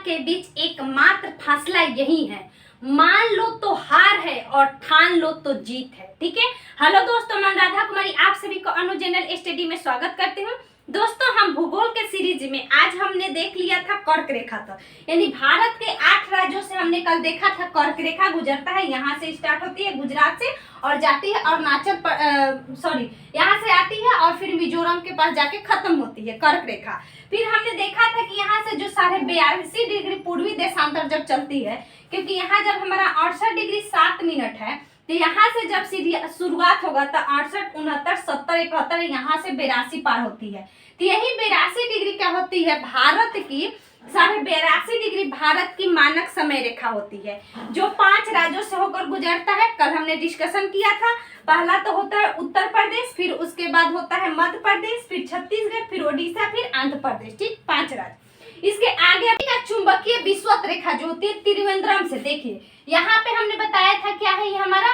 के बीच एकमात्र फासला यही है, मान लो तो हार है और ठान लो तो जीत है। ठीक है। हेलो दोस्तों, मैं राधा कुमारी आप सभी को अनु जनरल स्टडी में स्वागत करती हूँ। दोस्तों, हम भूगोल के सीरीज में आज हमने देख लिया था कर्क रेखा तक, यानी भारत के 8 राज्यों से हमने कल देखा था कर्क रेखा गुजरता है, यहाँ से स्टार्ट होती है गुजरात से और जाती है अरुणाचल यहाँ से आती है और फिर मिजोरम के पास जाके खत्म होती है कर्क रेखा। फिर हमने देखा था कि यहाँ से जो 82.5 डिग्री पूर्वी देशांतर जब चलती है, क्योंकि यहाँ जब हमारा 68 डिग्री 7 मिनट है, तो यहाँ से जब शुरुआत होगा तो 68, 69, 70, 71 यहाँ से 82 पार होती है। तो यही 82 डिग्री क्या होती है, भारत की 82.5 डिग्री भारत की मानक समय रेखा होती है, जो 5 राज्यों से होकर गुजरता है। कल हमने डिस्कशन किया था, पहला तो होता है उत्तर प्रदेश, फिर उसके बाद होता है मध्य प्रदेश, फिर छत्तीसगढ़, फिर ओडिशा, फिर आंध्र प्रदेश। ठीक, 5 राज्य। इसके आगे का चुंबकीय विषुवत रेखा जो होती है त्रिवेंद्रम से, देखिए यहाँ पे हमने बताया था क्या है, ये हमारा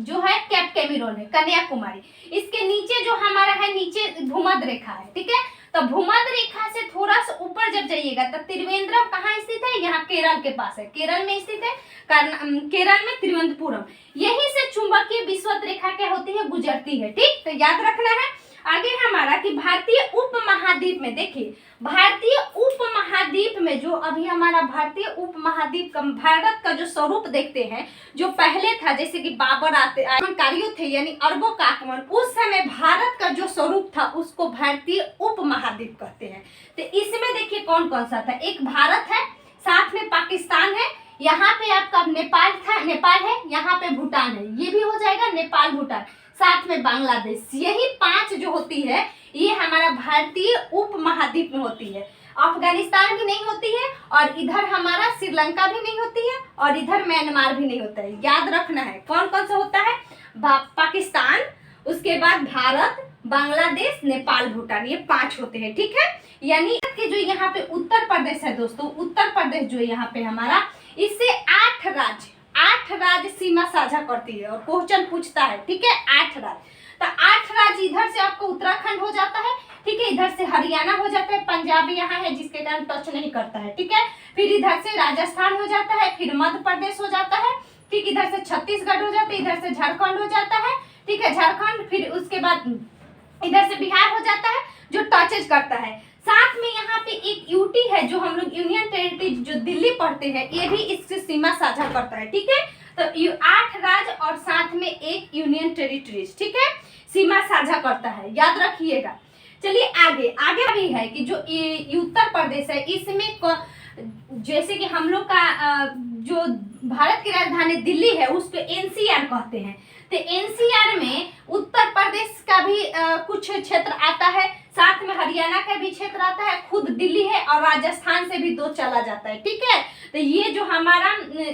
जो है कैप कैमेरोन है, कन्याकुमारी। इसके नीचे जो हमारा है, नीचे भूमध्य रेखा है। ठीक है, तो भूमध्य रेखा से थोड़ा सा ऊपर जब जाइएगा तो त्रिवेंद्रम कहाँ स्थित है, यहाँ केरल के पास है, केरल में स्थित है, केरल में त्रिवेंद्रपुरम। यहीं से चुंबकीय विषुवत रेखा क्या होती है, गुजरती है। ठीक, तो याद रखना है। आगे हमारा कि भारतीय उप महाद्वीप में, देखिए भारतीय उप महाद्वीप में जो अभी हमारा भारतीय उप महाद्वीप का भारत का जो स्वरूप देखते हैं, जो पहले था, जैसे कि बाबर आक्रमणकारियों थे यानी अरबों का आक्रमण, उस समय भारत का जो स्वरूप था उसको भारतीय उप महाद्वीप कहते हैं। तो इसमें देखिए कौन कौन सा था, एक भारत है, साथ में पाकिस्तान है, यहाँ पे आपका नेपाल है, यहाँ पे भूटान है, ये भी हो जाएगा नेपाल भूटान, साथ में बांग्लादेश। यही 5 जो होती है ये हमारा भारतीय उप महाद्वीप में होती है। अफगानिस्तान भी नहीं होती है और इधर हमारा श्रीलंका भी नहीं होती है और इधर म्यांमार भी नहीं होता है। याद रखना है कौन कौन सा होता है, पाकिस्तान, उसके बाद भारत, बांग्लादेश, नेपाल, भूटान, ये 5 होते हैं। ठीक है, यानी कि जो यहाँ पे उत्तर प्रदेश है दोस्तों, उत्तर प्रदेश जो यहाँ पे हमारा, इससे 8 राज्य सीमा साझा करती है और क्वेश्चन पूछता है। ठीक है, 8 राज्य, तो 8 राज्य इधर से आपको उत्तराखंड हो जाता है। ठीक है, इधर से हरियाणा हो जाता है, पंजाब यहाँ है जिसके कारण टच नहीं करता है। ठीक है, फिर इधर से राजस्थान हो जाता है, फिर मध्य प्रदेश हो जाता है, ठीक, इधर से छत्तीसगढ़ हो जाता है, इधर से झारखंड हो जाता है। ठीक है, झारखंड, फिर उसके बाद इधर से बिहार हो जाता है जो टचेज करता है। साथ में यहाँ पे एक यूटी है जो हम लोग यूनियन टेरिटरी जो दिल्ली पढ़ते हैं, ये भी इससे सीमा साझा करता है। ठीक है, तो 8 राज्य और साथ में एक यूनियन टेरिटरीज, ठीक है, सीमा साझा करता है, याद रखिएगा। चलिए आगे भी है कि जो उत्तर प्रदेश है, इसमें जैसे कि हम लोग का जो भारत की राजधानी दिल्ली है उसको एनसीआर कहते हैं। तो एनसीआर में उत्तर प्रदेश का भी कुछ क्षेत्र आता है, साथ में हरियाणा का भी क्षेत्र आता है, खुद दिल्ली है और राजस्थान से भी 2 चला जाता है। ठीक है, तो ये जो हमारा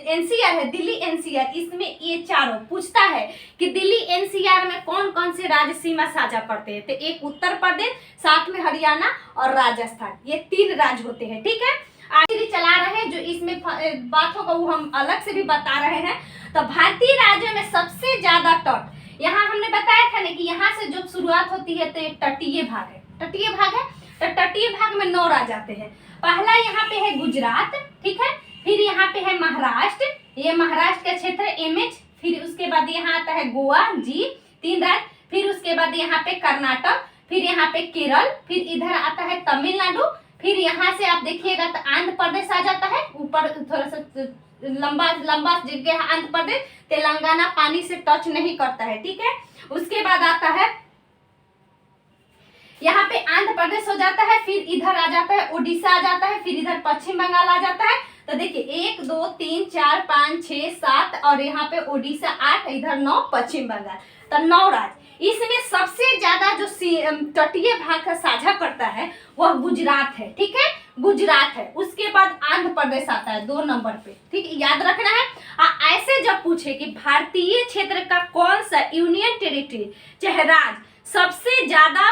एनसीआर है, दिल्ली एनसीआर, इसमें ये चारों पूछता है कि दिल्ली एनसीआर में कौन कौन से राज्य सीमा साझा करते हैं। तो एक उत्तर प्रदेश, साथ में हरियाणा और राजस्थान, ये 3 राज्य होते हैं। ठीक है, आखिरी चला रहे हैं, जो इसमें बात होगा वो हम अलग से भी बता रहे हैं। तो भारतीय राज्यों में सबसे ज्यादा तट, यहाँ हमने बताया था ना कि यहाँ से जो शुरुआत होती है तो एक तटीय भाग है, तो तटीय भाग में 9 राज्य आते हैं। पहला यहाँ पे है गुजरात, ठीक है, फिर यहाँ पे है महाराष्ट्र, ये महाराष्ट्र का क्षेत्र MH, फिर उसके बाद यहाँ आता है गोवा G, 3 राज्य, फिर उसके बाद यहाँ पे कर्नाटक, फिर यहाँ पे केरल, फिर इधर आता है तमिलनाडु, फिर यहाँ से आप देखिएगा तो आंध्र प्रदेश आ जाता है, ऊपर थोड़ा सा लंबा जगह आंध्र प्रदेश, तेलंगाना पानी से टच नहीं करता है। ठीक है, उसके बाद आता है यहाँ पे आंध्र प्रदेश हो जाता है, फिर इधर आ जाता है उड़ीसा आ जाता है, फिर इधर पश्चिम बंगाल आ जाता है। तो देखिए 1 2 3 4 5 6 7 और यहाँ पे उड़ीसा 8, इधर 9 पश्चिम बंगाल, तो 9 राज्य। इसमें सबसे ज्यादा जो तटीय भाग का साझा करता है वह गुजरात है। ठीक है, गुजरात है, उसके बाद आंध्र प्रदेश आता है 2 नंबर पे। ठीक, याद रखना है। ऐसे जब पूछे कि भारतीय क्षेत्र का कौन सा यूनियन टेरिटरी चाहे राज्य सबसे ज्यादा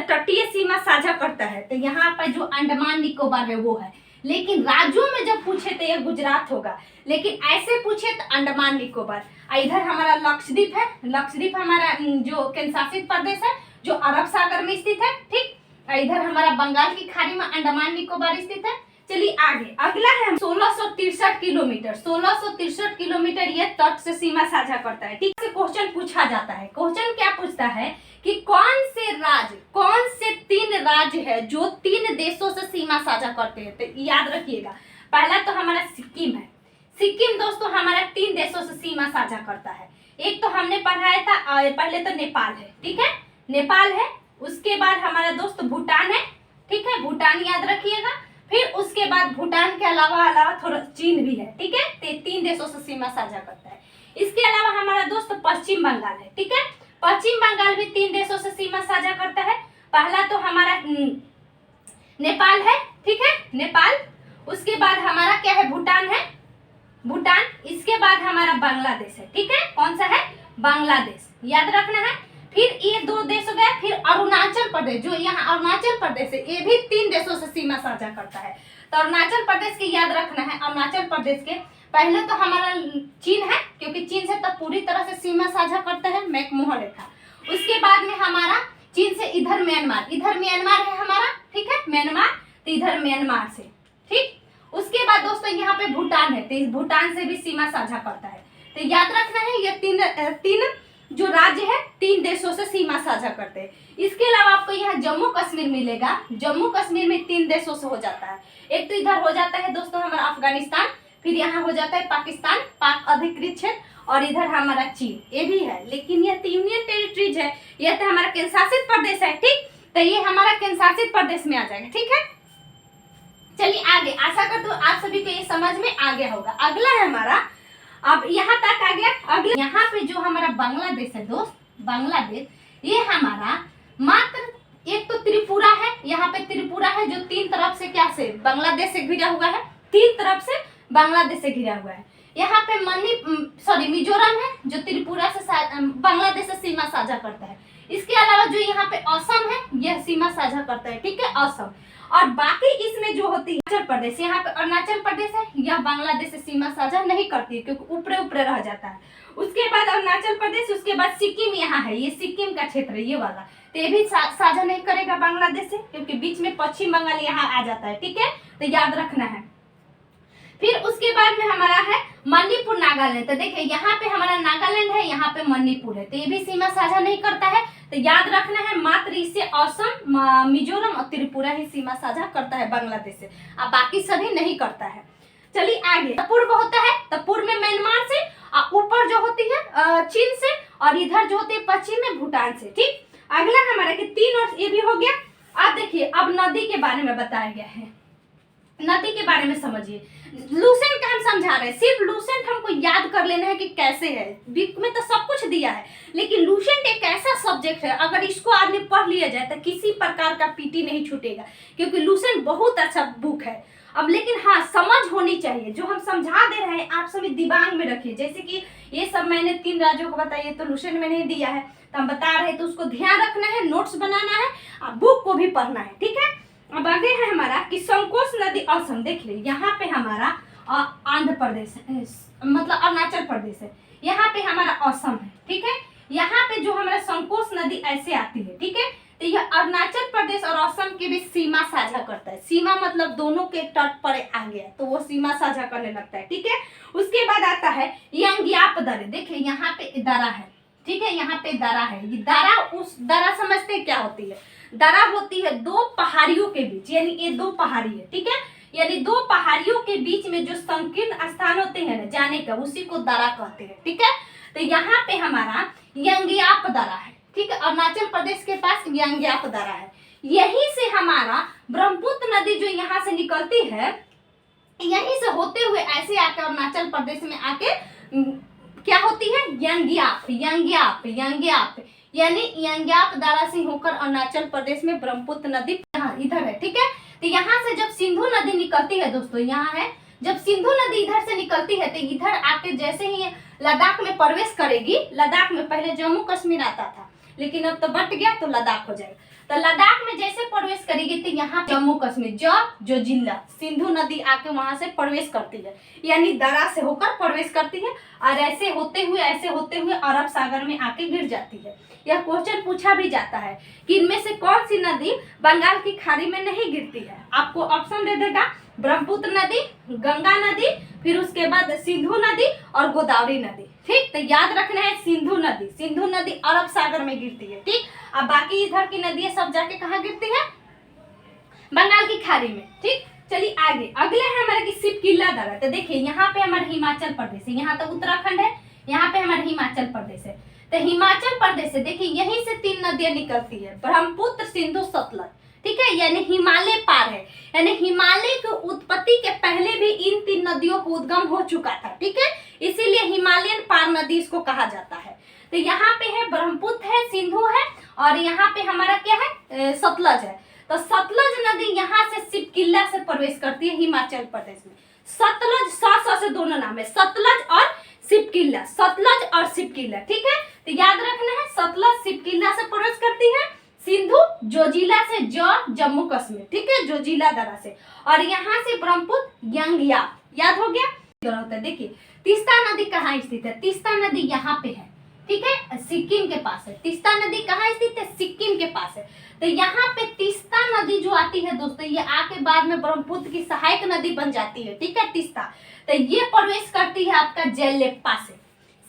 तटीय सीमा साझा करता है, तो यहाँ पर जो अंडमान निकोबार है वो है, लेकिन राज्यों में जब पूछे तो यह गुजरात होगा, लेकिन ऐसे पूछे तो अंडमान निकोबार। इधर हमारा लक्षद्वीप है, लक्षद्वीप हमारा जो केंद्र शासित प्रदेश है जो अरब सागर में स्थित है। ठीक, इधर हमारा बंगाल की खाड़ी में अंडमान निकोबार स्थित है। चलिए आगे, अगला है 1663 किलोमीटर। 1663 किलोमीटर ये तट से सीमा साझा करता है। ठीक से क्वेश्चन पूछा जाता है। क्वेश्चन क्या पूछता है कि कौन से 3 राज्य है जो 3 देशों से सीमा साझा करते हैं। तो याद रखिएगा, पहला तो हमारा सिक्किम है। सिक्किम दोस्तों हमारा 3 देशों से सीमा साझा करता है। एक तो हमने पढ़ाया था, पहले तो नेपाल है, ठीक है, नेपाल है। उसके बाद हमारा दोस्त भूटान है, ठीक है, भूटान याद रखिएगा। फिर उसके बाद भूटान के अलावा थोड़ा चीन भी है, ठीक है। तो 3 देशों से सीमा साझा करता है। इसके अलावा हमारा दोस्त पश्चिम बंगाल है, ठीक है, पश्चिम बंगाल भी 3 देशों से सीमा साझा करता है। पहला तो हमारा नेपाल है, ठीक है, नेपाल। उसके बाद हमारा क्या है, भूटान है, भूटान। इसके बाद हमारा बांग्लादेश है, ठीक है, कौन सा है, बांग्लादेश, याद रखना है। फिर ये 2 देश हो गए। फिर अरुणाचल प्रदेश, जो यहाँ अरुणाचल प्रदेश है, ये भी 3 देशों से सीमा साझा करता है। तो अरुणाचल प्रदेश के याद रखना है। अरुणाचल प्रदेश के पहले तो हमारा चीन है, क्योंकि चीन से तब पूरी तरह से सीमा साझा करता है मैकमोहन रेखा। उसके बाद में हमारा चीन से इधर म्यांमार है हमारा, ठीक है, म्यांमार। तो इधर म्यांमार से, ठीक। उसके बाद दोस्तों यहाँ पे भूटान है, तो इस भूटान से भी सीमा साझा करता है। तो याद रखना है, ये तीन जो राज्य है 3 देशों से सीमा साझा करते हैं। इसके अलावा आपको यहाँ जम्मू कश्मीर मिलेगा। जम्मू कश्मीर में 3 देशों से हो जाता है। एक तो इधर हो जाता है दोस्तों हमारा अफगानिस्तान, फिर यहाँ हो जाता है पाकिस्तान, पाक अधिकृत क्षेत्र, और इधर हमारा चीन, ये भी है। लेकिन ये यूनियन टेरिटरीज है, यह तो हमारा केंद्र शासित प्रदेश है, ठीक। तो ये हमारा केंद्र शासित प्रदेश में आ जाएगा, ठीक है। चलिए आगे, आशा करती हूँ आप सभी को ये समझ में आ गया होगा। अगला है हमारा, अब यहाँ तक आ गया। अगला यहाँ पे जो हमारा बांग्लादेश है दोस्त, बांग्लादेश, ये हमारा मात्र एक तो त्रिपुरा है, यहाँ पे त्रिपुरा है जो 3 तरफ से क्या से बांग्लादेश से घिरा हुआ है, 3 तरफ से बांग्लादेश से घिरा हुआ है। यहाँ पे मिजोरम है जो त्रिपुरा से बांग्लादेश से सीमा साझा करता है। इसके अलावा जो यहाँ पे असम है, यह सीमा साझा करता है, ठीक है, असम। और बाकी इसमें जो होती है अरुणाचल प्रदेश, यहाँ पे अरुणाचल प्रदेश है, यह बांग्लादेश से सीमा साझा नहीं करती है, क्योंकि ऊपरे रह जाता है। उसके बाद अरुणाचल प्रदेश, उसके बाद सिक्किम यहाँ है, ये सिक्किम का क्षेत्र है, ये वाला। तो ये भी साझा नहीं करेगा बांग्लादेश से, क्योंकि बीच में पश्चिम बंगाल यहाँ आ जाता है, ठीक है, तो याद रखना है। फिर उसके बाद में हमारा है मणिपुर नागालैंड। तो देखिए यहाँ पे हमारा नागालैंड है, यहाँ पे मणिपुर है, तो ये भी सीमा साझा नहीं करता है। तो याद रखना है, मात्र इससे असम, मिजोरम और त्रिपुरा ही सीमा साझा करता है बांग्लादेश से, अब बाकी सभी नहीं करता है। चलिए आगे, पूर्व होता है, तो पूर्व में म्यांमार से, और ऊपर जो होती है चीन से, और इधर जो होती है पश्चिम में भूटान से, ठीक। अगला हमारा कि 3 और ये भी हो गया। अब देखिए, अब नदी के बारे में बताया गया है। नदी के बारे में समझिए। लूसेंट का हम समझा रहे हैं, सिर्फ लूसेंट हमको याद कर लेना है कि कैसे है, बुक में तो सब कुछ दिया है, लेकिन लूसेंट एक ऐसा सब्जेक्ट है, अगर इसको आदमी पढ़ लिया जाए तो किसी प्रकार का पीटी नहीं छूटेगा, क्योंकि लूसेंट बहुत अच्छा बुक है। अब लेकिन हाँ, समझ होनी चाहिए। जो हम समझा दे रहे हैं आप सभी दिमाग में रखिए। जैसे कि ये सब मैंने 3 राज्यों को बताइए, तो लूसेंट में नहीं दिया है, तो हम बता रहे हैं, तो उसको ध्यान रखना है, नोट्स बनाना है, बुक को भी पढ़ना है, ठीक है। अब आगे है हमारा कि संकोच नदी असम। देख लीजिए, यहाँ पे हमारा आंध्र प्रदेश है, मतलब अरुणाचल प्रदेश है, यहाँ पे हमारा असम है, ठीक है। यहाँ पे जो हमारा संकोच नदी ऐसे आती है, ठीक है, तो यह अरुणाचल प्रदेश और असम के बीच सीमा साझा करता है। सीमा मतलब दोनों के तट पर आ गया, तो वो सीमा साझा करने लगता है, ठीक है। उसके बाद आता है यंग्याप दर्रे। देखिए यहाँ पे दरा है, ठीक है, यहाँ पे दरा है। ये दरा, उस दरा समझते हैं क्या होती है? दरा होती है 2 पहाड़ियों के बीच, यानी ये 2 पहाड़ी है, ठीक है, यानी 2 पहाड़ियों के बीच में जो संकीर्ण स्थान होते हैं ना जाने का, उसी को दरा कहते हैं, ठीक है। तो यहाँ पे हमारा यंग्याप दरा है, ठीक है, अरुणाचल प्रदेश के पास यंग्याप दरा है। यहीं से हमारा ब्रह्मपुत्र नदी जो यहाँ से निकलती है, यहीं से होते हुए ऐसे आकर अरुणाचल प्रदेश में आके क्या होती है, यंग्याप, यंग्याप, यंग्याप, यानी यंग्याप दरा से होकर अरुणाचल प्रदेश में ब्रह्मपुत्र नदी इधर है, ठीक है। तो यहाँ से जब सिंधु नदी निकलती है दोस्तों, यहाँ है, जब सिंधु नदी इधर से निकलती है तो इधर आके जैसे ही लद्दाख में प्रवेश करेगी, लद्दाख में पहले जम्मू कश्मीर आता था, लेकिन अब तो बट गया तो लद्दाख हो जाएगा। तो लद्दाख में जैसे प्रवेश करेगी तो यहाँ जम्मू कश्मीर जो जिला सिंधु नदी आके वहां से प्रवेश करती है, यानी दरा से होकर प्रवेश करती है, और ऐसे होते हुए अरब सागर में आके गिर जाती है। यह क्वेश्चन पूछा भी जाता है कि इनमें से कौन सी नदी बंगाल की खाड़ी में नहीं गिरती है। आपको ऑप्शन दे देगा ब्रह्मपुत्र नदी, गंगा नदी, फिर उसके बाद सिंधु नदी और गोदावरी नदी। ठीक, तो याद रखना है सिंधु नदी। सिंधु नदी अरब सागर में गिरती है। ठीक, अब बाकी इधर की नदियां सब जाके कहाँ गिरती है? बंगाल की खाड़ी में। ठीक, चलिए आगे। अगले है हमारे की सिपकिल्ला दर्रा। तो देखिए यहाँ पे हमारा हिमाचल प्रदेश है, यहाँ तो उत्तराखंड है, यहाँ पे हमारा हिमाचल प्रदेश है। तो हिमाचल प्रदेश से देखिए यहीं से 3 नदियां निकलती है, ब्रह्मपुत्र, सिंधु, सतलज। ठीक है, यानी हिमालय पार है, यानी हिमालय की उत्पत्ति के पहले भी इन 3 नदियों का उद्गम हो चुका था। ठीक है, इसीलिए हिमालयन पार नदी इसको कहा जाता है। तो यहाँ पे है ब्रह्मपुत्र है, सिंधु है, और यहाँ पे हमारा क्या है? सतलज है। तो सतलज नदी यहाँ से सिपकिल्ला से प्रवेश करती है हिमाचल प्रदेश में। सतलज से दोनों नाम है, सतलज और सिपकिल्ला, सतलज और सिपकिल्ला। ठीक है, तो याद रखना है सतलज सिपकिल्ला से प्रवेश करती है, सिंधु जोजिला से, जम्मू कश्मीर। ठीक है, जोजिला दर्रा से, और यहाँ से ब्रह्मपुत्र यंगया। याद हो गया? होता है। देखिए तीस्ता नदी कहाँ स्थित है? तीस्ता नदी यहाँ पे है। ठीक है, सिक्किम के पास है। तीस्ता नदी कहाँ स्थित है? सिक्किम के पास है। तो यहाँ पे तीस्ता नदी जो आती है दोस्तों, ये आके बाद में ब्रह्मपुत्र की सहायक नदी बन जाती है। ठीक है, तीस्ता, तो ये प्रवेश करती है आपका जयलेप्पा से।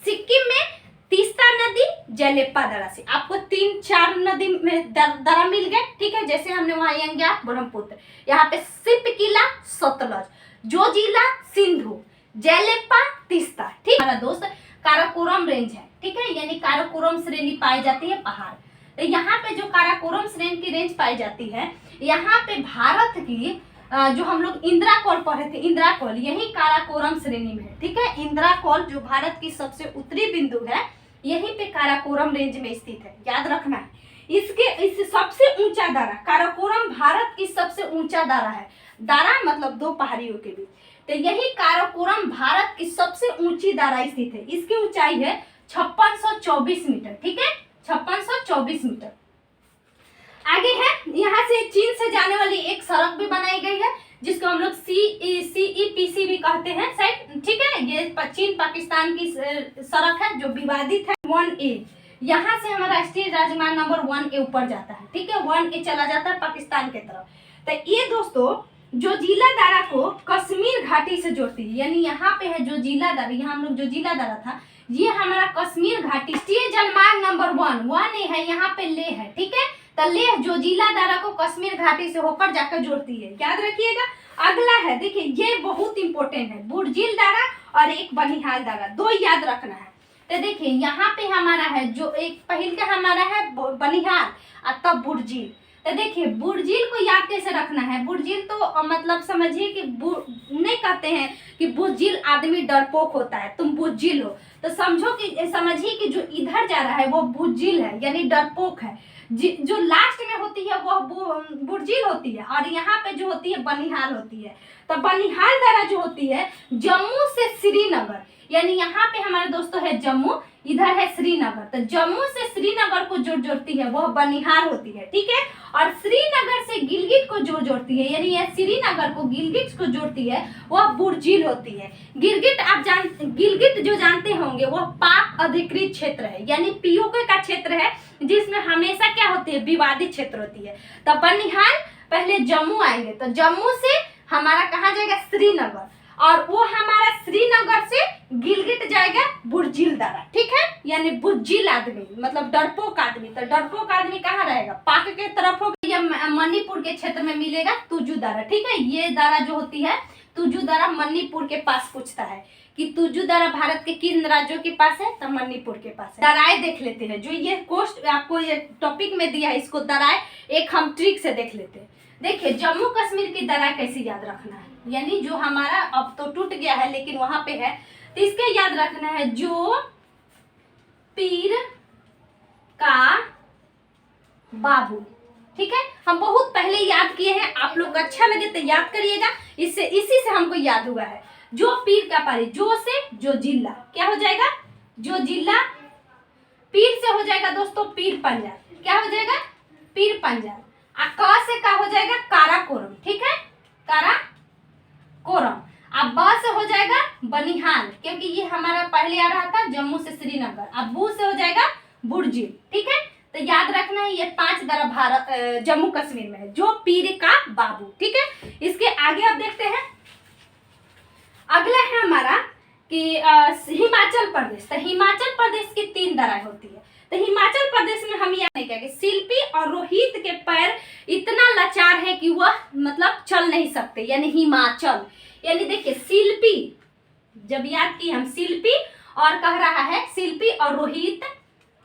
सिक्किम में तीस्ता नदी जयलेप्पा दर्रा से। आपको 3-4 नदी में दर्रा मिल गए। ठीक है, जैसे हमने वहां यंगया, ब्रह्मपुत्र, यहाँ पे सिपकिल्ला, सतलज, जोजिला, सिंधु, जयलेप्पा, तीस्ता। ठीक, हमारा दोस्त काराकोरम रेंज है। ठीक है, यानी काराकोरम श्रेणी पाई जाती है पहाड़। तो यहाँ पे जो काराकोरम श्रेणी की रेंज पाई जाती है, यहाँ पे भारत की जो हम लोग इंद्राकोल पढ़े थे, इंद्राकोल यही काराकोरम श्रेणी में है। ठीक है, इंद्राकोल जो भारत की सबसे उत्तरी बिंदु है, यहीं पे काराकोरम रेंज में स्थित है। याद रखना है। इस सबसे ऊंचा दर्रा काराकोरम भारत की सबसे ऊंचा दर्रा है। दर्रा मतलब 2 पहाड़ियों के बीच। तो यही काराकोरम भारत की सबसे ऊंची दर्रा स्थित है। इसकी ऊंचाई है 5624 मीटर। ठीक है, 5624 मीटर। आगे है, यहाँ से चीन से जाने वाली एक सड़क भी बनाई गई है, जिसको हम लोग CEPC भी कहते हैं शायद। ठीक है, ये चीन पाकिस्तान की सड़क है जो विवादित है। 1A, यहाँ से हमारा राष्ट्रीय राजमार्ग नंबर 1A ऊपर जाता है। ठीक है, 1A चला जाता है पाकिस्तान के तरफ। तो ये दोस्तों जोजिला दर्रा को कश्मीर घाटी से जोड़ती है, यानी यहाँ पे है जोजिला दर्रा, यहाँ हम लोग जोजिला दर्रा था, ये हमारा कश्मीर घाटी। राष्ट्रीय जलमार्ग नंबर 1A है, यहाँ पे लेह है। ठीक है, तो लेह जोजिला दर्रा को कश्मीर घाटी से होकर जाकर जोड़ती है। याद रखिएगा। अगला है, देखिए ये बहुत इंपॉर्टेंट है, बुर्जिल दर्रा और एक बनिहाल दर्रा, 2 याद रखना है। तो देखिए यहाँ पे हमारा है जो एक पहले का हमारा है बनिहाल और तब बुर्जिल। तो देखिए बुर्जिल को याद कैसे रखना है? बुर्जिल तो मतलब समझिए कि नहीं कहते हैं कि बुर्जिल आदमी डरपोक होता है, तुम बुर्जिल हो, तो समझो कि समझिए कि जो इधर जा रहा है वो बुर्जिल है, यानी डरपोक है। जो लास्ट में होती है वह बुर्जिल होती है, और यहाँ पे जो होती है बनिहाल होती है। तो बनिहाल दर्रा जो होती है जम्मू से श्रीनगर, यानी यहाँ पे हमारे दोस्तों है जम्मू, इधर है श्रीनगर, तो जम्मू से श्रीनगर को जोड़ती है वह बनिहाल होती है। ठीक है, और श्रीनगर से गिलगित को जोड़ती है, यानी यह श्रीनगर को गिलगित को जोड़ती है वह बुर्जिल होती है। गिलगित जो जानते होंगे वह पाक अधिकृत क्षेत्र है, यानी POK का क्षेत्र है, जिसमें हमेशा क्या होती है? विवादित क्षेत्र होती है। तो बनिहाल पहले जम्मू आएंगे, तो जम्मू से हमारा कहाँ जाएगा? श्रीनगर, और वो हमारा श्रीनगर से गिलगित जाएगा बुर्जिल दर्रा। ठीक है, यानी बुर्जिल आदमी मतलब डरपोक आदमी। तो डरपोक आदमी कहाँ रहेगा? पाक के तरफ होगा, या मणिपुर के क्षेत्र में मिलेगा तुजू दर्रा। ठीक है, ये दर्रा जो होती है तुजू दर्रा मणिपुर के पास पूछता है कि तुजू दर्रा भारत के किन राज्यों के पास है? तो मणिपुर के पास है। दर्राए देख लेते हैं, जो ये कोस्ट आपको ये टॉपिक में दिया है, इसको दर्राए एक हम ट्रिक से देख लेते हैं। देखिए जम्मू कश्मीर की दर्रा कैसे याद रखना है, यानी जो हमारा अब तो टूट गया है लेकिन वहां पे है, तो इसके याद रखना है जो पीर का बाबू। ठीक है, हम बहुत पहले याद किए हैं, आप लोग अच्छा लगे तो याद करिएगा, इससे इसी से हमको याद हुआ है। जो पीर का पारी, जो से जो जिला क्या हो जाएगा? जो जिला, पीर से हो जाएगा दोस्तों पीर पंजाब, क्या हो जाएगा? पीर पंजाब। क से का हो जाएगा? काराकोरम। ठीक है, काराकोरम। अब ब से हो जाएगा बनिहाल, क्योंकि ये हमारा पहले आ रहा था जम्मू से श्रीनगर। अब बू से हो जाएगा बुर्जिल। ठीक है, तो याद रखना है ये 5 दरा भारत जम्मू कश्मीर में है, जो पीर का बाबू। ठीक है, इसके आगे अब देखते हैं। अगला है हमारा कि हिमाचल प्रदेश। तो हिमाचल प्रदेश की 3 दराएं होती है। तो हिमाचल प्रदेश में हम यह नहीं कहेंगे, शिल्पी और रोहित के पैर इतना लाचार है कि वह मतलब चल नहीं सकते, यानी हिमाचल। यानी देखिए शिल्पी, जब याद की हम शिल्पी और कह रहा है शिल्पी और रोहित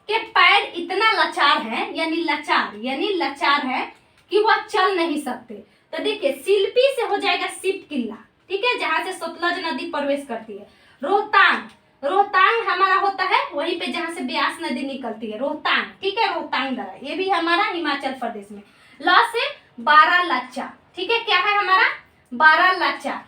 के पैर इतना लाचार है, यानी लाचार है कि वह चल नहीं सकते। तो देखिए शिल्पी से हो जाएगा शिप किला, ठीक है, जहां से सतलज नदी प्रवेश करती है। रोहतांग हमारा होता है वहीं पे जहां से ब्यास नदी निकलती है, रोहतांग। ठीक है, रोहतांग दरा, ये भी हमारा हिमाचल प्रदेश में। ल से बारालाचा, ठीक है, क्या है हमारा बारालाचा।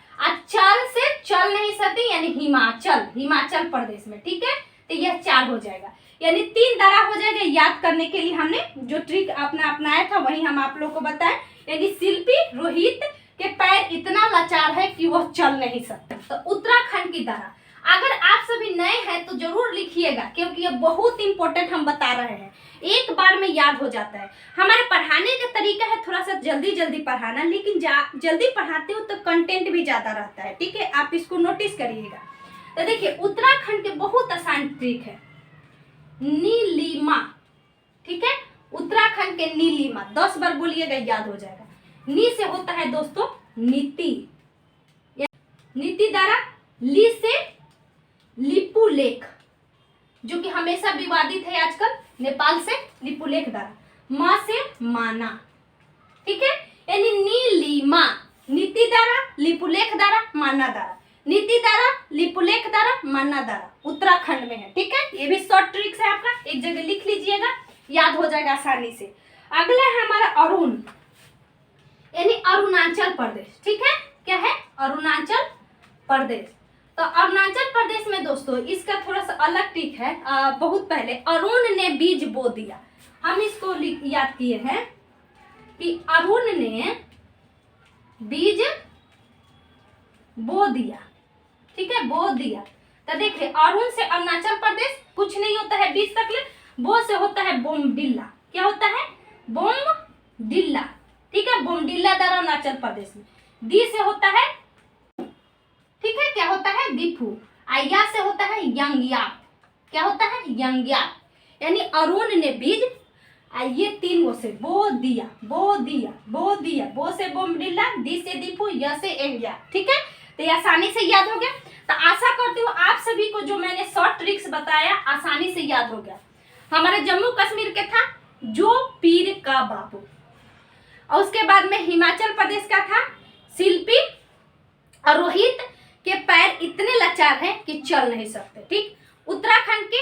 चल से चल नहीं सकती, यानी हिमाचल प्रदेश में। ठीक है, तो यह 4 हो जाएगा, यानी 3 दरा हो जाएगा। याद करने के लिए हमने जो ट्रिक अपनाया था वही हम आप लोग को बताएं, यानी शिल्पी रोहित के पैर इतना लाचार है कि वह चल नहीं सकते। तो उत्तराखंड की दरा, अगर आप सभी नए हैं तो जरूर लिखिएगा, क्योंकि ये बहुत इंपॉर्टेंट हम बता रहे हैं, एक बार में याद हो जाता है। हमारे पढ़ाने का तरीका है थोड़ा सा जल्दी पढ़ाना, लेकिन जल्दी पढ़ाते हो तो कंटेंट भी ज्यादा रहता है। ठीक है, आप इसको नोटिस करिएगा। तो देखिए उत्तराखंड के बहुत आसान ट्रिक है, नीलिमा। ठीक है, उत्तराखंड के नीलिमा 10 बार बोलिएगा, याद हो जाएगा। नी से होता है दोस्तों नीति द्वारा। ली से लिपुलेख, जो कि हमेशा विवादित है आजकल, नेपाल से लिपुलेख द्वारा। मा से माना। ठीक है, यानी नीलिमा, नीति द्वारा, लिपुलेख द्वारा, माना द्वारा। नीति द्वारा, लिपुलेख द्वारा, माना द्वारा, उत्तराखंड में है। ठीक है, ये भी शॉर्ट ट्रिक्स है आपका, एक जगह लिख लीजिएगा, याद हो जाएगा आसानी से। अगला है हमारा अरुण, यानी अरुणाचल प्रदेश। ठीक है, क्या है अरुणाचल प्रदेश। तो अरुणाचल प्रदेश में दोस्तों इसका थोड़ा सा अलग ट्रिक है। बहुत पहले अरुण ने बीज बो दिया, हम इसको याद किए हैं कि अरुण ने बीज बो दिया। ठीक है, बो दिया। तो देखिए अरुण से अरुणाचल प्रदेश कुछ नहीं होता है बीज तक ले, बो से होता है बोमडिल्ला। क्या होता है बोमडिल्ला। ठीक है, बोमडिल्ला द्वारा अरुणाचल प्रदेश में। दी से होता है, ठीक है, क्या होता है दीफू। या से होता है यंगयाप। क्या होता है यंगयाप, यानी अरुण ने बीज ये 3 गो से बो दिया। बो से बोमडिल्ला, दी से दीफू, य से यंगयाप। ठीक है, तो ये आसानी से याद हो गया। तो आशा करती हूँ आप सभी को जो मैंने शॉर्ट ट्रिक्स बताया आसानी से याद हो गया। हमारे जम्मू कश्मीर के था जो पीर का बाबू, और उसके बाद में हिमाचल प्रदेश का था शिल्पी और रोहित के पैर इतने लाचार हैं कि चल नहीं सकते। ठीक, उत्तराखंड के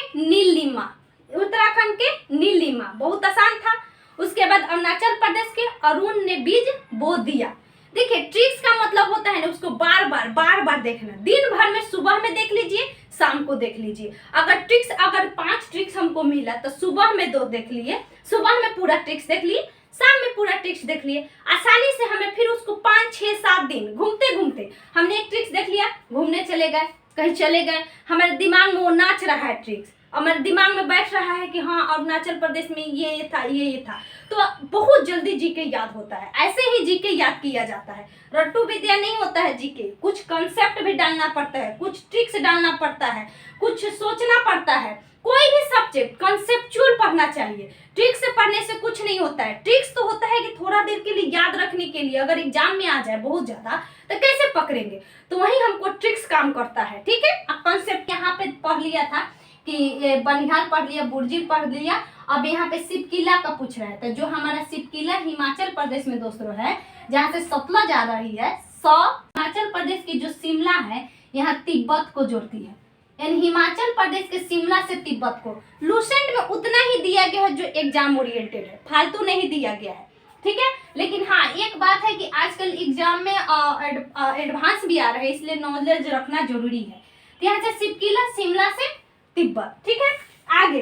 नीलिमा बहुत आसान था। उसके बाद अरुणाचल प्रदेश के अरुण ने बीज बो दिया। देखिए ट्रिक्स का मतलब होता है ना उसको बार बार देखना। दिन भर में सुबह में देख लीजिए, शाम को देख लीजिए। अगर 5 ट्रिक्स हमको मिला तो सुबह में 2 देख लिए, सुबह में पूरा ट्रिक्स देख लिए, शाम में पूरा ट्रिक्स देख लिए। आसानी से हमें फिर उसको 5, 6, 7 दिन घूमते घूमते हमने एक ट्रिक्स देख लिया, घूमने चले गए, कहीं चले गए, हमारे दिमाग में वो नाच रहा है ट्रिक्स, हमारे दिमाग में बैठ रहा है कि हाँ अरुणाचल प्रदेश में ये था, तो बहुत जल्दी जीके याद होता है। ऐसे ही जीके याद किया जाता है, रट्टू विद्या नहीं होता है जीके। कुछ कंसेप्ट भी डालना पड़ता है, कुछ ट्रिक्स डालना पड़ता है, कुछ सोचना पड़ता है। कोई भी सब्जेक्ट कंसेप्चुअल पढ़ना चाहिए, ट्रिक्स से पढ़ने से कुछ नहीं होता है। ट्रिक्स तो होता है कि थोड़ा देर के लिए याद रखने के लिए, अगर एग्जाम में आ जाए बहुत ज्यादा तो कैसे पकड़ेंगे, तो वही हमको ट्रिक्स काम करता है। ठीक है, अब कंसेप्ट यहाँ पे पढ़ लिया था कि बनिहाल पढ़ लिया, बुर्जी पढ़ लिया, अब यहाँ पे शिव किला का पूछ रहा है। तो जो हमारा शिव किला हिमाचल प्रदेश में दोस्तों है, जहाँ से सतलज आ रही है, हिमाचल प्रदेश की जो शिमला है यहाँ तिब्बत को जोड़ती है, यानी हिमाचल प्रदेश के शिमला से तिब्बत को। लूसेंट में उतना ही दिया गया है जो एग्जाम ओरिएंटेड है, फालतू नहीं दिया गया है। ठीक है, लेकिन हाँ एक बात है कि आजकल एग्जाम में एडवांस भी आ रहा है, इसलिए नॉलेज रखना जरूरी है। तो यहाँ से शिव किला, शिमला से तिब्बत। ठीक है, आगे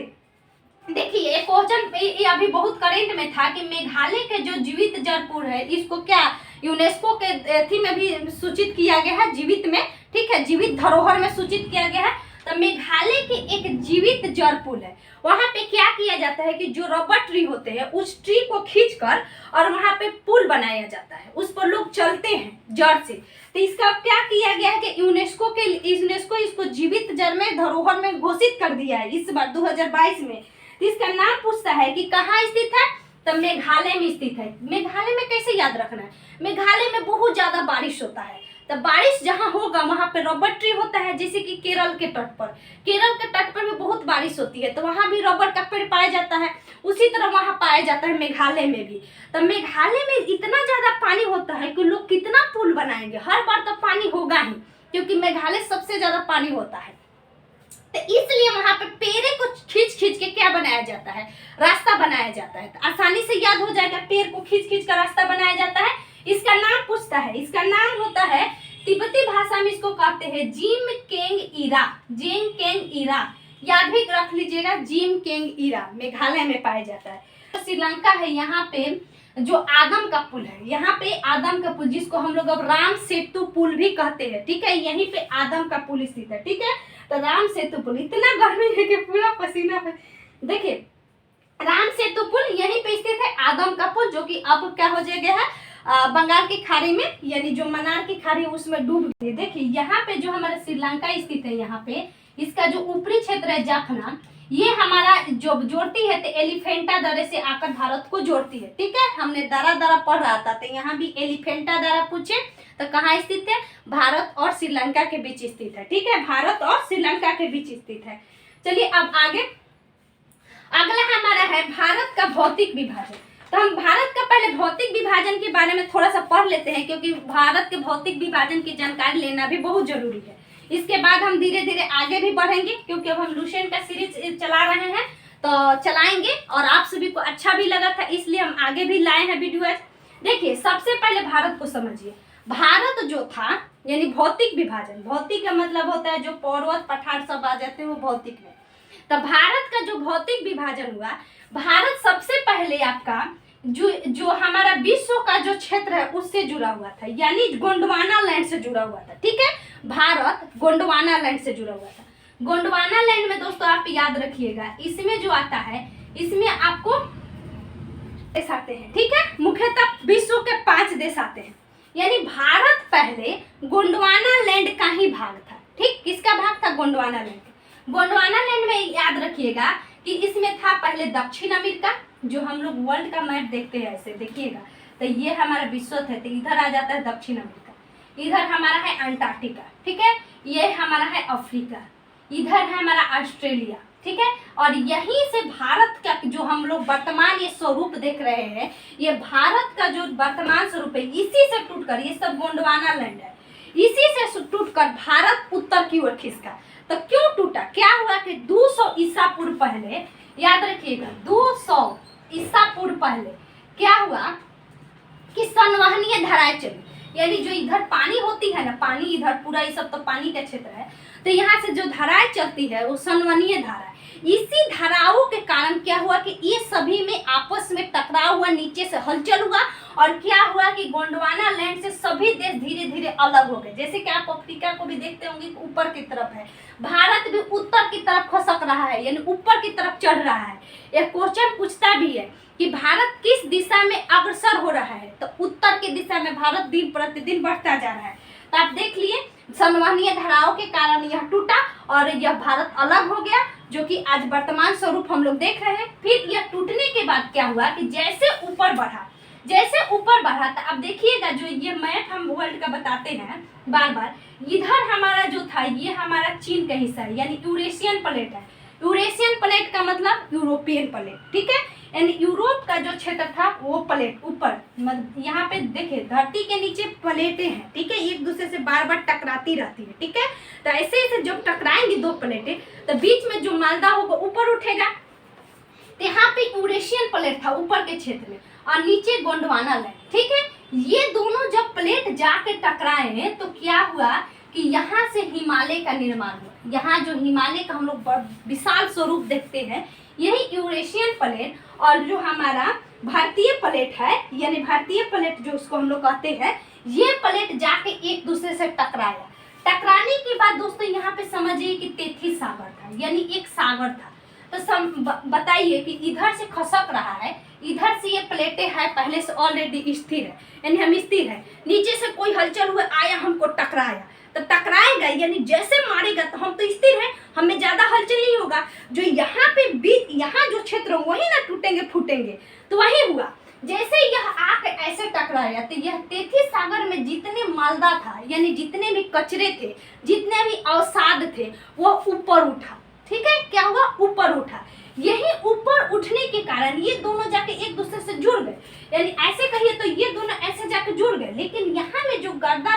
देखिए क्वेश्चन अभी बहुत करेंट में था कि मेघालय के जो जीवित जरपुर है, इसको क्या यूनेस्को के थी में भी सूचित किया गया है, जीवित में। ठीक है, जीवित धरोहर में सूचित किया गया है। तो मेघालय के एक जीवित जड़ पुल है। वहां पे क्या किया जाता है कि जो रबर ट्री होते हैं उस ट्री को खींचकर और वहां पे पुल बनाया जाता है, उस पर लोग चलते हैं जड़ से। तो इसका क्या किया गया है कि यूनेस्को इसको जीवित जड़ में धरोहर में घोषित कर दिया है इस बार 2022 में। तो इसका नाम पूछता है कि कहाँ स्थित है, तो मेघालय में स्थित है। मेघालय में कैसे याद रखना है, मेघालय में बहुत ज्यादा बारिश होता है, तो बारिश जहाँ होगा वहां पे रबर ट्री होता है। जैसे कि केरल के तट पर भी बहुत बारिश होती है, तो वहां भी रबर का पेड़ पाया जाता है, उसी तरह वहां पाया जाता है मेघालय में भी। तो मेघालय में इतना ज्यादा पानी होता है कि लोग कितना पुल बनाएंगे, हर बार तो पानी होगा ही, क्योंकि मेघालय सबसे ज्यादा पानी होता है। तो इसलिए वहां पे पेड़ को खींच खींच के क्या बनाया जाता है, रास्ता बनाया जाता है। तो आसानी से याद हो जाएगा, पेड़ को खींच खींच कर रास्ता बनाया जाता है। इसका नाम पूछता है, इसका नाम होता है, तिब्बती भाषा में इसको कहते हैं जिम केंग इरा। याद भी रख लीजिएगा, जिम केंग इरा मेघालय में पाया जाता है। तो श्रीलंका है, यहाँ पे जो आदम का पुल है, यहाँ पे आदम का पुल जिसको हम लोग अब राम सेतु पुल भी कहते हैं, ठीक है, यहीं पे आदम का पुल स्थित है, ठीक है। तो राम सेतु पुल, इतना गर्मी है कि पूरा पसीना है। देखिए राम सेतु पुल यहीं पे स्थित है, आदम का पुल जो कि अब क्या हो गया है, बंगाल की खाड़ी में, यानी जो मन्नार की खाड़ी उसमें डूब गई। देखिए यहाँ पे जो हमारा श्रीलंका स्थित है, यहाँ पे इसका जो ऊपरी क्षेत्र है जाफना, ये हमारा जो जोड़ती है, तो एलिफेंटा दर्रे से आकर भारत को जोड़ती है, ठीक है। हमने दरा पढ़ रहा था, तो यहाँ भी एलिफेंटा दर्रा पूछे तो कहाँ स्थित है, भारत और श्रीलंका के बीच स्थित है, ठीक है, भारत और श्रीलंका के बीच स्थित है। चलिए अब आगे, अगला हमारा है भारत का भौतिक विभाजन। तो हम भारत का पहले भौतिक विभाजन के बारे में थोड़ा सा पढ़ लेते हैं, क्योंकि भारत के भौतिक विभाजन की जानकारी लेना भी बहुत जरूरी है। इसके बाद हम धीरे धीरे आगे भी बढ़ेंगे, क्योंकि अब हम लुसेंट का सीरीज चला रहे हैं, तो चलाएंगे और आप सभी को अच्छा भी लगा था, इसलिए हम आगे भी लाए हैं वीडियो आज। देखिए सबसे पहले भारत को समझिए। भारत जो था, यानी भौतिक विभाजन, भौतिक का मतलब होता है जो पर्वत पठार सब आ जाते हैं वो भौतिक में। तो भारत का जो भौतिक विभाजन हुआ, भारत सबसे पहले आपका जो हमारा विश्व का जो क्षेत्र है उससे जुड़ा हुआ था, यानी गोंडवाना लैंड से जुड़ा हुआ था, ठीक है। भारत गोंडवाना लैंड से जुड़ा हुआ था। गोंडवाना लैंड में दोस्तों आप याद रखिएगा, इसमें जो आता है, इसमें आपको देश आते हैं, ठीक है, मुख्यतः विश्व के 5 देश आते हैं। यानी भारत पहले गोंडवाना लैंड का ही भाग था, ठीक, किसका भाग था, गोंडवाना लैंड। गोंडवाना लैंड में याद रखिएगा कि इसमें था पहले दक्षिण अमेरिका, जो हम लोग वर्ल्ड का मैप देखते हैं ऐसे देखिएगा, तो ये हमारा विश्व है, तो इधर आ जाता है दक्षिण अमेरिका, इधर हमारा है अंटार्कटिका, ठीक है, ये हमारा है अफ्रीका, इधर है हमारा ऑस्ट्रेलिया, ठीक है। और यहीं से भारत का जो हम लोग वर्तमान ये स्वरूप देख रहे हैं, ये भारत का जो वर्तमान स्वरूप है, इसी से टूटकर, ये सब गोंडवाना लैंड है, इसी से टूटकर भारत उत्तर की ओर खिसका। तो क्यों टूटा, क्या हुआ कि 200 ईसा पूर्व पहले, याद रखिएगा 200 ईसा पूर्व पहले क्या हुआ कि संवहनीय धाराएं चली, यानी जो इधर पानी होती है ना, पानी इधर पूरा ये सब तो पानी का क्षेत्र है, तो यहाँ से जो धाराएं चलती है वो संवहनीय धारा है। इसी धाराओं के कारण क्या हुआ कि ये सभी में आपस में टकराव हुआ, नीचे से हलचल हुआ, और क्या हुआ कि गोंडवाना लैंड से सभी देश धीरे धीरे अलग हो गए। जैसे कि आप अफ्रीका को भी देखते होंगे ऊपर की तरफ है, भारत भी उत्तर की तरफ खसक रहा है, यानी ऊपर की तरफ चढ़ रहा है। यह क्वेश्चन पूछता भी है कि भारत किस दिशा में अग्रसर हो रहा है, तो उत्तर की दिशा में भारत दिन प्रतिदिन बढ़ता जा रहा है। तो आप देख लिए संवहनीय धाराओं के कारण यह टूटा और यह भारत अलग हो गया, जो कि आज वर्तमान स्वरूप हम लोग देख रहे हैं। फिर यह टूटने के बाद क्या हुआ कि जैसे ऊपर बढ़ा, तो अब देखिएगा जो ये मैप हम वर्ल्ड का बताते हैं बार बार, इधर हमारा जो था ये हमारा चीन का हिस्सा है, यानी यूरेशियन प्लेट है। यूरेशियन प्लेट का मतलब यूरोपियन प्लेट, ठीक है, यानी यूरोप का जो क्षेत्र था वो प्लेट ऊपर, यहाँ पे देखिए धरती के नीचे प्लेटें हैं, ठीक है, एक दूसरे से बार बार टकराती रहती है, ठीक है। तो ऐसे ऐसे जब टकराएंगी दो प्लेटें, तो बीच में जो मालदा होगा ऊपर उठेगा। तो यहाँ पे यूरेशियन प्लेट था ऊपर के क्षेत्र में, और नीचे गोंडवाना लैंड, ठीक है। ये दोनों जब प्लेट जाके टकराए तो क्या हुआ कि यहाँ से हिमालय का निर्माण हुआ। यहाँ जो हिमालय का हम लोग विशाल स्वरूप देखते हैं, यही यूरेशियन प्लेट, और जो हमारा भारतीय प्लेट है, यानी भारतीय प्लेट जो उसको हम लोग कहते हैं, ये प्लेट जाके एक दूसरे से टकराया। टकराने के बाद दोस्तों यहाँ पे समझिए कि तेथी सागर था, यानी एक सागर था। तो बताइए कि इधर से खसक रहा है, इधर से ये प्लेटें है पहले से ऑलरेडी स्थिर है, यानी हम स्थिर है, नीचे से कोई हलचल हुआ आया हमको टकराया, तो टकराएगा यानी जैसे मारेगा तो हम तो स्थिर हैं, हमें ज्यादा हलचल नहीं होगा। जो यहाँ पे बीच यहाँ जो क्षेत्र वही ना टूटेंगे फूटेंगे, तो वही हुआ। जैसे यह आके ऐसे टकराया तो यह तेथी सागर में जितने मालदा था, यानी जितने भी कचरे थे, जितने भी अवसाद थे, वो ऊपर उठा। ठीक है, क्या हुआ? ऊपर उठा। यही ऊपर उठने के कारण ये दोनों जाके एक दूसरे से जुड़ गए, यानी ऐसे कहिए तो ये दोनों ऐसे जाके जुड़ गए, लेकिन यहाँ में जो गंदा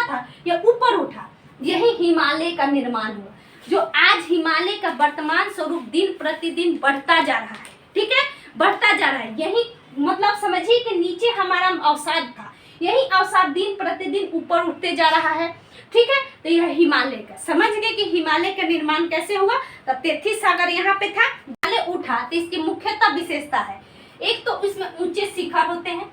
था यह ऊपर उठा। यही हिमालय का निर्माण हुआ, जो आज हिमालय का वर्तमान स्वरूप दिन प्रतिदिन बढ़ता जा रहा है। ठीक है, बढ़ता जा रहा है। यही मतलब समझिए कि नीचे हमारा अवसाद था, यही अवसाद दिन प्रतिदिन ऊपर उठते जा रहा है। ठीक है, तो यह हिमालय का, समझ गए कि हिमालय का निर्माण कैसे हुआ। तो तेथी सागर यहाँ पे था, हिमालय उठा, तो इसकी मुख्यतः विशेषता है, एक तो इसमें ऊंचे शिखर होते हैं।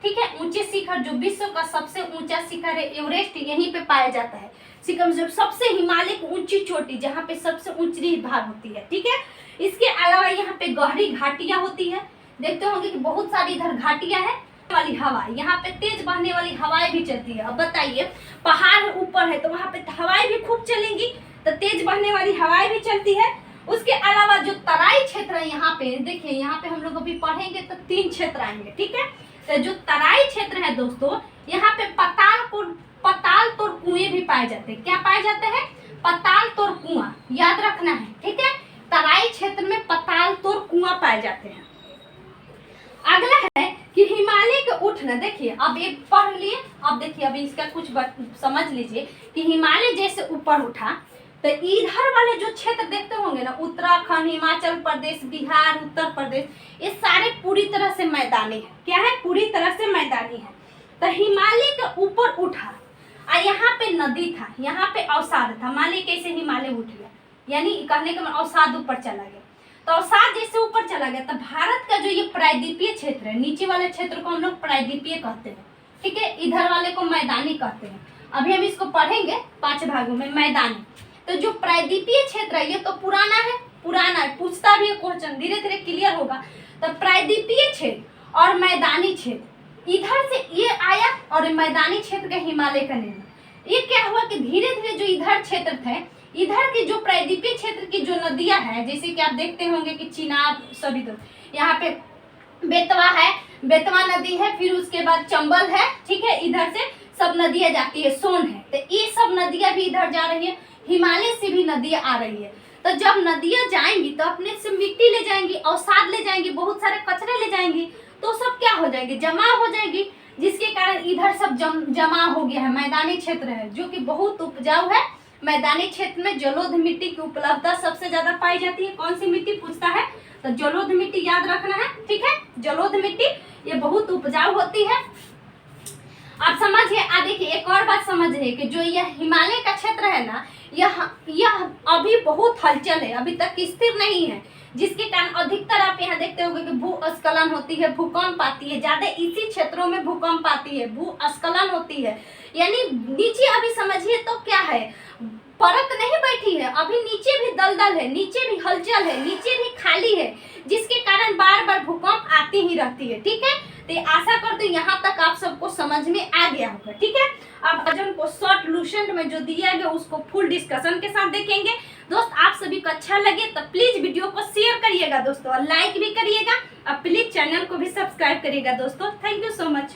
ठीक है, ऊंचे शिखर, जो विश्व का सबसे ऊंचा शिखर है एवरेस्ट, यहीं पे पाया जाता है। सिकम जब सबसे हिमालय की ऊंची चोटी, जहाँ पे सबसे ऊंची भाग होती है। ठीक है, इसके अलावा यहाँ पे गहरी घाटियां होती है, देखते होंगे कि बहुत सारी इधर घाटियां है। वाली हवा, यहाँ पे तेज बहने वाली हवाएं भी चलती है। अब बताइए, पहाड़ ऊपर है तो वहाँ पे हवाएं भी खूब चलेंगी, तो तेज बहने वाली हवाएं भी चलती है। उसके अलावा जो तराई क्षेत्र है यहाँ पे, देखिए यहाँ पे हम लोग अभी पढ़ेंगे तो 3 क्षेत्र आएंगे। ठीक है, तो जो तराई क्षेत्र है दोस्तों, यहाँ पे पताल तोड़ कुएं भी पाए जाते हैं। क्या पाए जाते हैं? पताल तोड़ कुआं, याद रखना है। ठीक है, तराई क्षेत्र में पताल तोड़ कुआं पाए जाते हैं। अगला है कि हिमालय के उठना, देखिए अब ये पढ़ लिए, अब देखिए अभी इसका कुछ समझ लीजिए कि हिमालय जैसे ऊपर उठा तो इधर वाले जो क्षेत्र देखते होंगे ना, उत्तराखंड, हिमाचल प्रदेश, बिहार, उत्तर प्रदेश, ये सारे पूरी तरह से मैदानी है। क्या है? पूरी तरह से मैदानी है। तो हिमालय के ऊपर उठा और यहाँ पे नदी था, यहाँ पे अवसाद था। मालिक कैसे हिमालय उठ गया, यानी कहने का अवसाद ऊपर चला गया। तो अवसाद जैसे ऊपर चला गया तो भारत का जो ये प्रायद्वीपीय क्षेत्र है, नीचे वाले क्षेत्र को हम लोग प्रायद्वीपीय कहते हैं। ठीक है, इधर वाले को मैदानी कहते हैं। अभी हम इसको पढ़ेंगे 5 भागों में। मैदानी, तो जो प्रायद्वीपीय क्षेत्र है ये तो पुराना है, पूछता भी है क्वेश्चन, धीरे धीरे क्लियर होगा। तो प्रायद्वीपीय क्षेत्र और मैदानी क्षेत्र, इधर से ये आया और मैदानी क्षेत्र का हिमालय का निर्माण। ये क्या हुआ कि धीरे धीरे जो इधर क्षेत्र थे, इधर की जो प्रायद्वीपीय क्षेत्र की जो नदियां हैं, जैसे कि आप देखते होंगे कि चिनाब, सभी तो यहाँ पे बेतवा है, बेतवा नदी है, फिर उसके बाद चंबल है। ठीक है, इधर से सब नदियां जाती है, सोन है, तो ये सब नदियां भी इधर जा रही है। हिमालय से भी नदियां आ रही है। तो जब नदियां जाएंगी तो अपने से मिट्टी ले जाएंगी, अवसाद ले जाएंगी, बहुत सारे कचरे ले जाएंगी, तो सब क्या हो जाएंगे? जमा हो जाएगी, जिसके कारण इधर सब जमा हो गया है। मैदानी क्षेत्र है जो कि बहुत उपजाऊ है। मैदानी क्षेत्र में जलोढ़ मिट्टी की उपलब्धता सबसे ज्यादा पाई जाती है। कौन सी मिट्टी पूछता है? तो जलोढ़ मिट्टी याद रखना है। ठीक है, जलोढ़ मिट्टी ये बहुत उपजाऊ होती है। आप समझिए, देखिए एक और बात समझिए कि जो यह हिमालय का क्षेत्र है ना, यह अभी बहुत हलचल है, अभी तक स्थिर नहीं है, जिसके कारण अधिकतर आप यहाँ देखते होंगे कि भूस्खलन होती है, भूकंप आती है, ज्यादा इसी क्षेत्रों में भूकंप आती है, भूस्खलन होती है। यानी नीचे अभी समझिए तो क्या है, परत नहीं बैठी है, अभी नीचे भी दलदल है, नीचे भी हलचल है, नीचे भी खाली है, जिसके कारण बार बार भूकंप आती ही रहती है। ठीक है, तो आशा करते हैं यहाँ तक आप सबको समझ में आ गया होगा। ठीक है, अब वजन को शॉर्ट लूसेंट में जो दिया गया उसको फुल डिस्कशन के साथ देखेंगे। दोस्त आप सभी को अच्छा लगे तो प्लीज वीडियो को शेयर करिएगा दोस्तों, और लाइक भी करिएगा, और प्लीज चैनल को भी सब्सक्राइब करिएगा दोस्तों। Thank you so much.